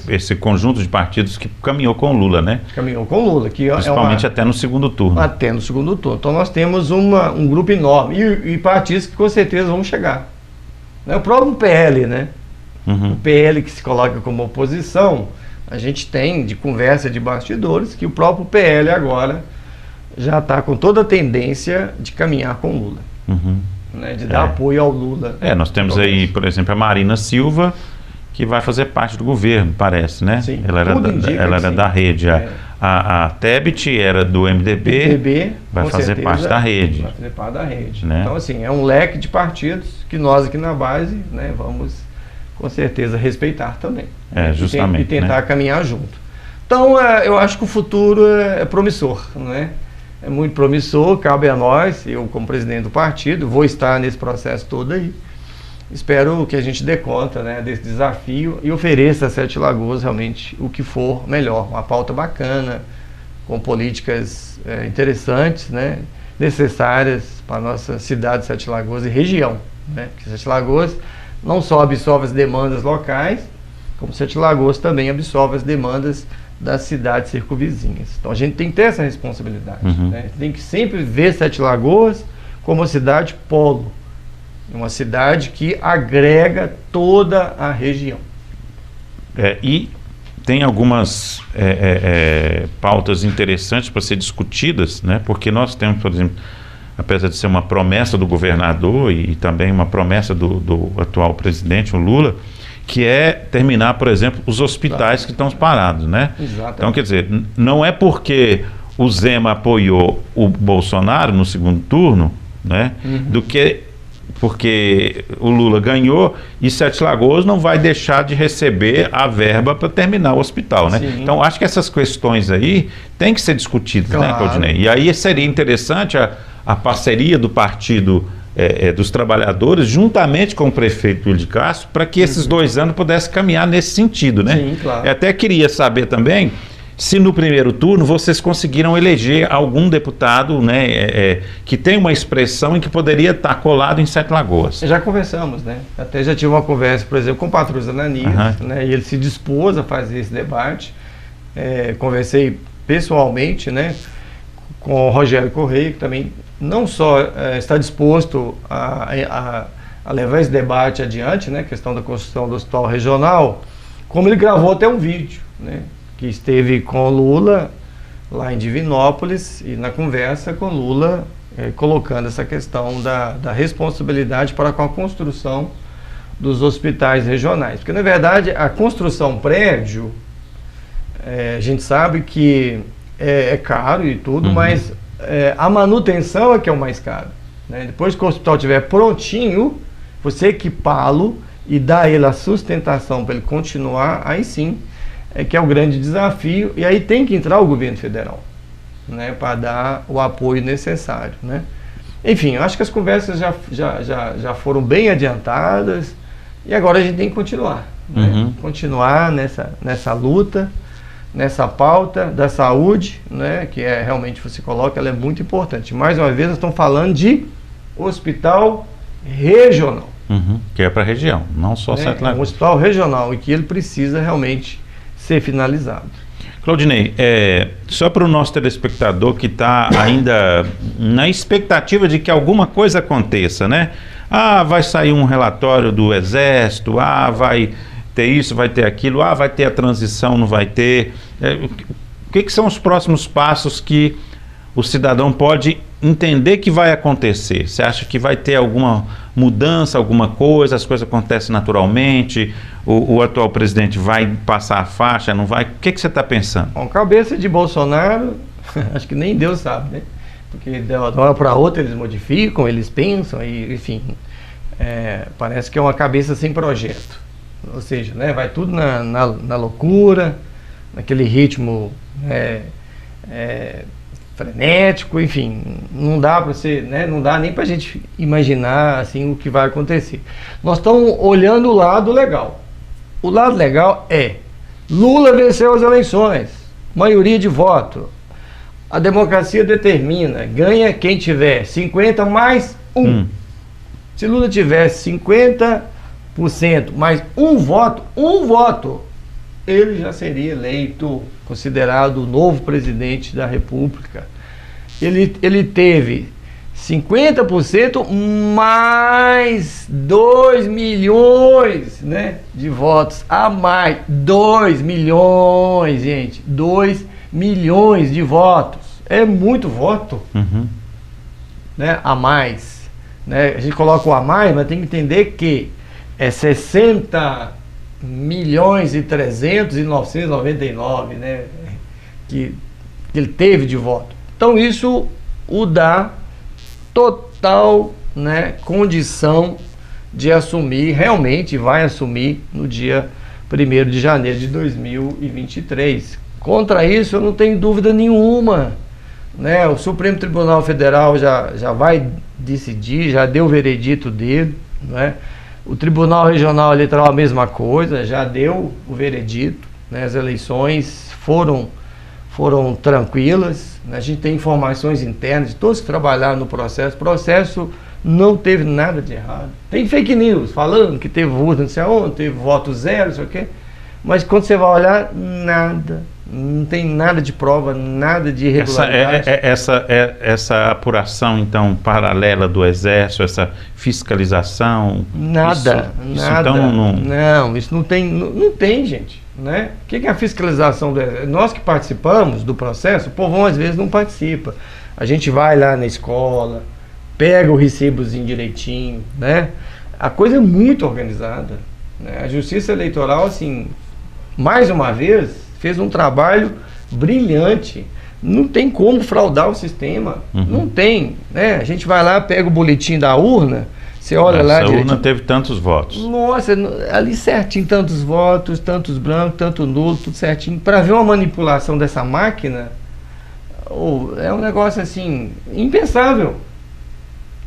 Esse conjunto de partidos que caminhou com o Lula, né? Caminhou com o Lula. Principalmente até no segundo turno. Até no segundo turno. Então nós temos um grupo enorme. E partidos que com certeza vão chegar. O próprio PL, né? O PL que se coloca como oposição, a gente tem de conversa de bastidores que o próprio PL agora já está com toda a tendência de caminhar com o Lula. Né, de dar apoio ao Lula. Nós temos aí, por exemplo, a Marina Silva, que vai fazer parte do governo, parece, né? Sim, ela era da rede. A Tebet era do MDB, vai fazer parte da rede. Vai fazer parte da rede. Né? Então, assim, é um leque de partidos que nós aqui na base, né, vamos com certeza respeitar também. Justamente. E tentar caminhar junto. Então, eu acho que o futuro é promissor, né? É muito promissor, cabe a nós, eu como presidente do partido, vou estar nesse processo todo aí. Espero que a gente dê conta, né, desse desafio e ofereça a Sete Lagoas realmente o que for melhor. Uma pauta bacana, com políticas interessantes, né, necessárias para a nossa cidade de Sete Lagoas e região. Né, porque Sete Lagoas não só absorve as demandas locais, como Sete Lagoas também absorve as demandas das cidades circunvizinhas. Então a gente tem que ter essa responsabilidade. Né? Tem que sempre ver Sete Lagoas como uma cidade polo, uma cidade que agrega toda a região. E tem algumas pautas interessantes para ser discutidas, né? Porque nós temos, por exemplo, apesar de ser uma promessa do governador e também uma promessa do atual presidente, o Lula, que é terminar, por exemplo, os hospitais que estão parados, né? Exatamente. Então, quer dizer, não é porque o Zema apoiou o Bolsonaro no segundo turno, né? Do que porque o Lula ganhou e Sete Lagoas não vai deixar de receber a verba para terminar o hospital, né? Sim. Então, acho que essas questões aí têm que ser discutidas, claro, né, Claudinei? E aí seria interessante a parceria do partido dos trabalhadores, juntamente com o prefeito Júlio de Castro, para que esses 2 anos pudessem caminhar nesse sentido, né? Sim, claro. Eu até queria saber também se no primeiro turno vocês conseguiram eleger algum deputado, né, que tem uma expressão em que poderia estar colado em Sete Lagoas. Já conversamos, né? Até já tive uma conversa, por exemplo, com o Patrus Ananias, né? E ele se dispôs a fazer esse debate. Conversei pessoalmente, né, com o Rogério Correia, que também não só está disposto a levar esse debate adiante, né, questão da construção do hospital regional, como ele gravou até um vídeo, né, que esteve com o Lula lá em Divinópolis e na conversa com o Lula colocando essa questão da responsabilidade para com a construção dos hospitais regionais. Porque, na verdade, a construção prédio, a gente sabe que é caro e tudo, mas a manutenção é que é o mais caro. Né? Depois que o hospital estiver prontinho, você equipá-lo e dar ele a sustentação para ele continuar, aí sim que é o grande desafio, e aí tem que entrar o governo federal, né, para dar o apoio necessário. Né? Enfim, eu acho que as conversas já foram bem adiantadas, e agora a gente tem que continuar. Né? Continuar nessa luta, nessa pauta da saúde, né, que realmente você coloca, ela é muito importante. Mais uma vez, nós estamos falando de hospital regional. Que é para a região, não só Sete Lagoas. É um hospital regional e que ele precisa realmente ser finalizado. Claudinei, só para o nosso telespectador que está ainda na expectativa de que alguma coisa aconteça, né? Vai sair um relatório do Exército, vai ter isso, vai ter aquilo, vai ter a transição, não vai ter. O que são os próximos passos que o cidadão pode entender que vai acontecer? Você acha que vai ter alguma mudança, alguma coisa, as coisas acontecem naturalmente, o atual presidente vai passar a faixa, não vai? O que você está pensando? Bom, cabeça de Bolsonaro, acho que nem Deus sabe, né? Porque de uma hora para outra eles modificam, eles pensam, enfim, parece que é uma cabeça sem projeto. ou seja, né, vai tudo na loucura, naquele ritmo frenético, enfim, não dá para você, né, não dá nem para a gente imaginar assim o que vai acontecer. Nós estamos olhando o lado legal. O lado legal é Lula venceu as eleições, maioria de voto. A democracia determina, ganha quem tiver 50 mais 1. Se Lula tivesse 50% mais um voto, ele já seria eleito, considerado o novo presidente da República. Ele teve 50% mais 2 milhões, né, de votos a mais. 2 milhões, gente. 2 milhões de votos. É muito voto, né, a mais. Né? A gente coloca o a mais, mas tem que entender que é 60 milhões e 300 e 999, né, que ele teve de voto. Então isso o dá total, né, condição de assumir, realmente vai assumir no dia 1º de janeiro de 2023. Contra isso eu não tenho dúvida nenhuma, né? O Supremo Tribunal Federal já vai decidir, já deu o veredito dele, né? O Tribunal Regional Eleitoral a mesma coisa, já deu o veredito, né? As eleições foram tranquilas, né? A gente tem informações internas de todos que trabalharam no processo. O processo não teve nada de errado. Tem fake news falando que teve urna não sei aonde, teve voto zero, não sei o quê. Mas quando você vai olhar, nada. Não tem nada de prova, nada de irregularidade. Essa apuração, então, paralela do Exército, essa fiscalização... Nada, isso nada. Então, não, isso não tem, gente. Né? O que é a fiscalização do Exército? Nós que participamos do processo, o povão às vezes não participa. A gente vai lá na escola, pega o recibozinho direitinho, né? A coisa é muito organizada, né? A Justiça Eleitoral, assim, mais uma vez, fez um trabalho brilhante. Não tem como fraudar o sistema. Não tem, né? A gente vai lá, pega o boletim da urna, você olha lá... Essa urna teve tantos votos. Nossa, ali certinho, tantos votos, tantos brancos, tanto nulo, tudo certinho. Para ver uma manipulação dessa máquina, é um negócio assim, impensável.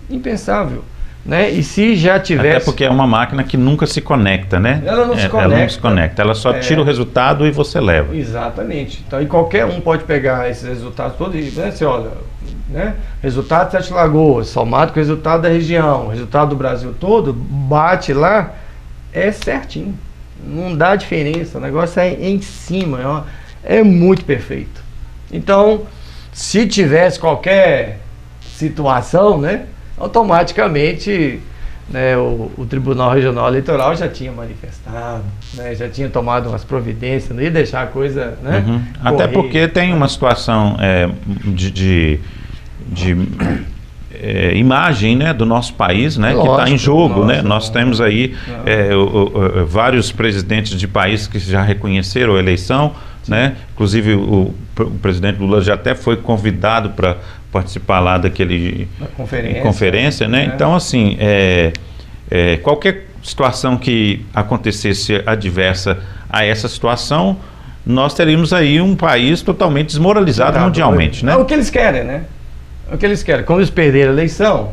Impensável. Né? E se já tivesse... Até porque é uma máquina que nunca se conecta, né? Ela não se conecta. Ela não se conecta, ela só tira o resultado e você leva. Exatamente. Então, e qualquer um pode pegar esses resultados todos e, né, você olha, né? Resultado de Sete Lagoas, somado com o resultado da região, o resultado do Brasil todo, bate lá, é certinho. Não dá diferença, o negócio é em cima, é muito perfeito. Então, se tivesse qualquer situação, né, automaticamente, né, o Tribunal Regional Eleitoral já tinha manifestado, né, já tinha tomado umas providências, não ia deixar a coisa, né, até porque tem uma situação de imagem, né, do nosso país, né, que está em jogo, né? Nós temos aí vários presidentes de países que já reconheceram a eleição, né? Inclusive o presidente Lula já até foi convidado para participar lá daquele conferência, né? Então, assim, qualquer situação que acontecesse adversa a essa situação, nós teríamos aí um país totalmente desmoralizado mundialmente, né? É o que eles querem, né? É o que eles querem. Como eles perderam a eleição,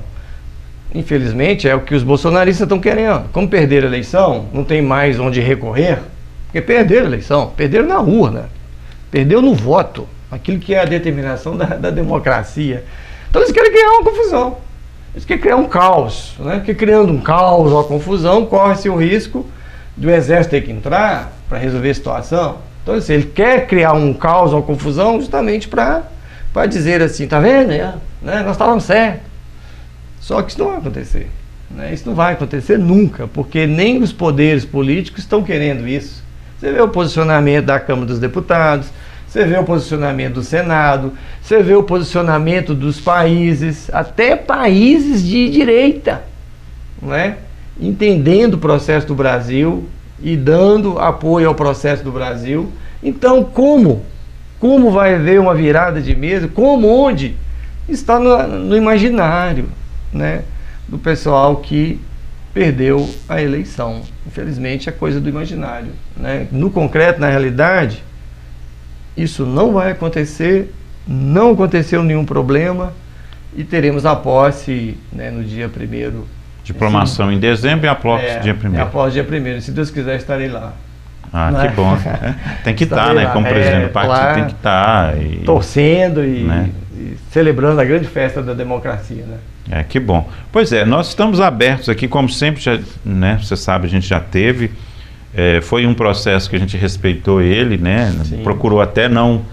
infelizmente, é o que os bolsonaristas estão querendo. Como perderam a eleição, não tem mais onde recorrer, porque perderam a eleição, perderam na urna, perdeu no voto, aquilo que é a determinação da democracia. Então eles querem criar uma confusão, eles querem criar um caos, né? Porque criando um caos ou uma confusão, corre-se o risco do Exército ter que entrar para resolver a situação. Então, assim, ele quer criar um caos ou uma confusão justamente para dizer assim, tá vendo? Né? Nós estávamos certos. Só que isso não vai acontecer. Né? Isso não vai acontecer nunca, porque nem os poderes políticos estão querendo isso. Você vê o posicionamento da Câmara dos Deputados, você vê o posicionamento do Senado, você vê o posicionamento dos países, até países de direita, né? Entendendo o processo do Brasil e dando apoio ao processo do Brasil. Então, como vai haver uma virada de mesa? Onde? Está no imaginário, né, do pessoal que perdeu a eleição. Infelizmente, é coisa do imaginário, né? No concreto, na realidade, isso não vai acontecer, não aconteceu nenhum problema e teremos a posse, né, no dia 1º. Diplomação em dezembro e a posse dia 1º. A posse dia 1º. Se Deus quiser, estarei lá. Ah, que bom. Tem que estar, né? Como presidente do partido, tem que estar. Torcendo e celebrando a grande festa da democracia, né? Que bom. Pois é, nós estamos abertos aqui, como sempre, já, né? Você sabe, a gente já teve. Foi um processo que a gente respeitou ele, né? Sim. Procurou até não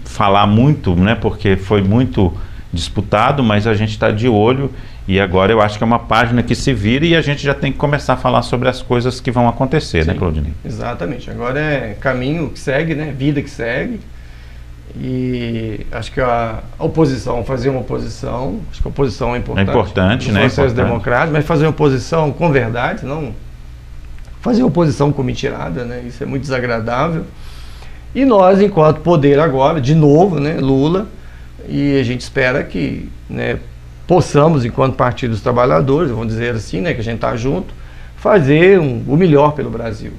falar muito, né? Porque foi muito disputado, mas a gente está de olho. E agora eu acho que é uma página que se vira e a gente já tem que começar a falar sobre as coisas que vão acontecer, sim, né, Claudinei? Exatamente. Agora é caminho que segue, né? Vida que segue. E acho que a oposição, fazer uma oposição, acho que a oposição é importante. É importante, né? Processo democrático, mas fazer uma oposição com verdade, não fazer oposição com mentirada, né? Isso é muito desagradável. E nós, enquanto poder agora, de novo, né? Lula, e a gente espera que, né, possamos, enquanto Partido dos Trabalhadores, vamos dizer assim, né, que a gente está junto, fazer o melhor pelo Brasil,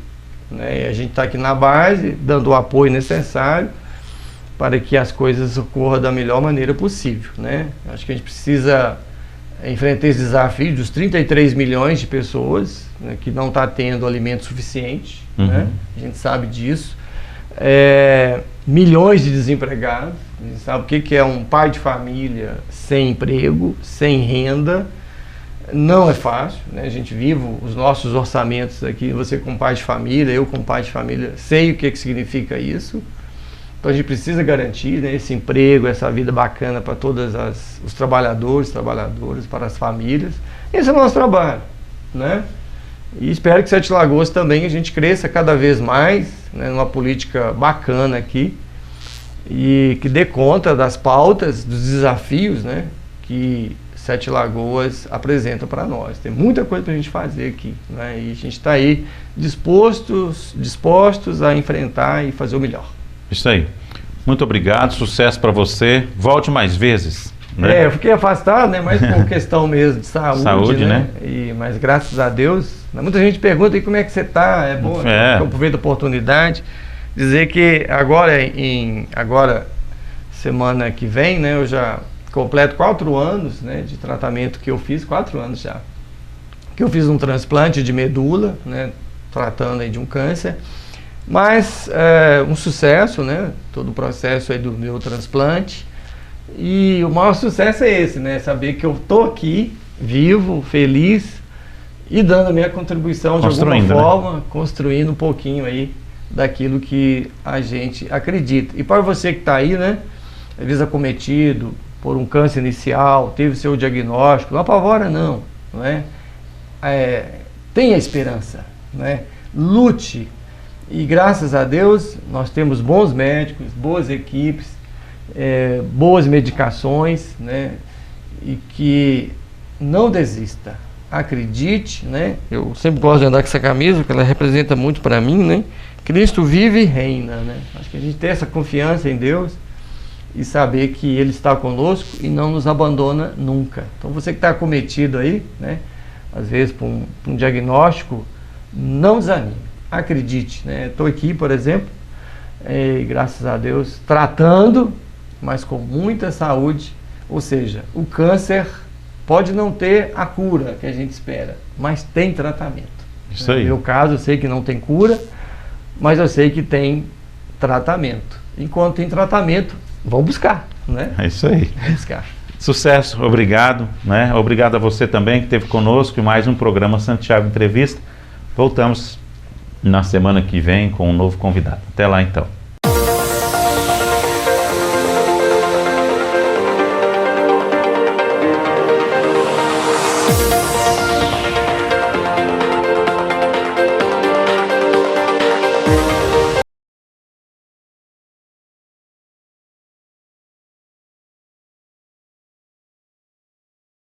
né? E a gente está aqui na base, dando o apoio necessário para que as coisas ocorram da melhor maneira possível, né? Acho que a gente precisa enfrentar esse desafio dos 33 milhões de pessoas, né, que não está tendo alimento suficiente, né? A gente sabe disso. Milhões de desempregados. A gente sabe o que é um pai de família sem emprego, sem renda. Não é fácil, né? A gente vive os nossos orçamentos aqui, você como pai de família, eu como pai de família, sei o que significa isso. Então a gente precisa garantir, né, esse emprego, essa vida bacana para todos os trabalhadores, para as famílias. Esse é o nosso trabalho, né? E espero que Sete Lagoas também a gente cresça cada vez mais, né, numa política bacana aqui e que dê conta das pautas, dos desafios, né, que Sete Lagoas apresenta para nós. Tem muita coisa para a gente fazer aqui, né, e a gente está aí dispostos a enfrentar e fazer o melhor. Isso aí. Muito obrigado, sucesso para você. Volte mais vezes. Né? Eu fiquei afastado, né, mas por questão mesmo de saúde, né? Mas graças a Deus, muita gente pergunta aí como é que você está, é bom, eu aproveito a oportunidade, dizer que agora semana que vem, né, eu já completo 4 anos, né, de tratamento que eu fiz, 4 anos já, que eu fiz um transplante de medula, né, tratando aí de um câncer, mas um sucesso, né, todo o processo aí do meu transplante. E o maior sucesso é esse, né? Saber que eu estou aqui, vivo, feliz e dando a minha contribuição de alguma forma, né? Construindo um pouquinho aí daquilo que a gente acredita. E para você que está aí, né? Às vezes acometido por um câncer inicial, teve seu diagnóstico, não apavora não é? Tenha esperança, né? Lute. E graças a Deus nós temos bons médicos, boas equipes, boas medicações, né? E que não desista, acredite, né? Eu sempre gosto de andar com essa camisa, porque ela representa muito para mim, né? Cristo vive e reina, né? Acho que a gente tem essa confiança em Deus e saber que Ele está conosco e não nos abandona nunca. Então você que está acometido aí, né? Às vezes por um diagnóstico, não desanime, acredite, né? Estou aqui, por exemplo, graças a Deus, tratando, mas com muita saúde, ou seja, o câncer pode não ter a cura que a gente espera, mas tem tratamento. Isso aí. No meu caso, eu sei que não tem cura, mas eu sei que tem tratamento. Enquanto tem tratamento, vamos buscar, né? É isso aí. Vamos buscar. Sucesso, obrigado, né? Obrigado a você também que esteve conosco em mais um programa Santiago Entrevista. Voltamos na semana que vem com um novo convidado. Até lá então.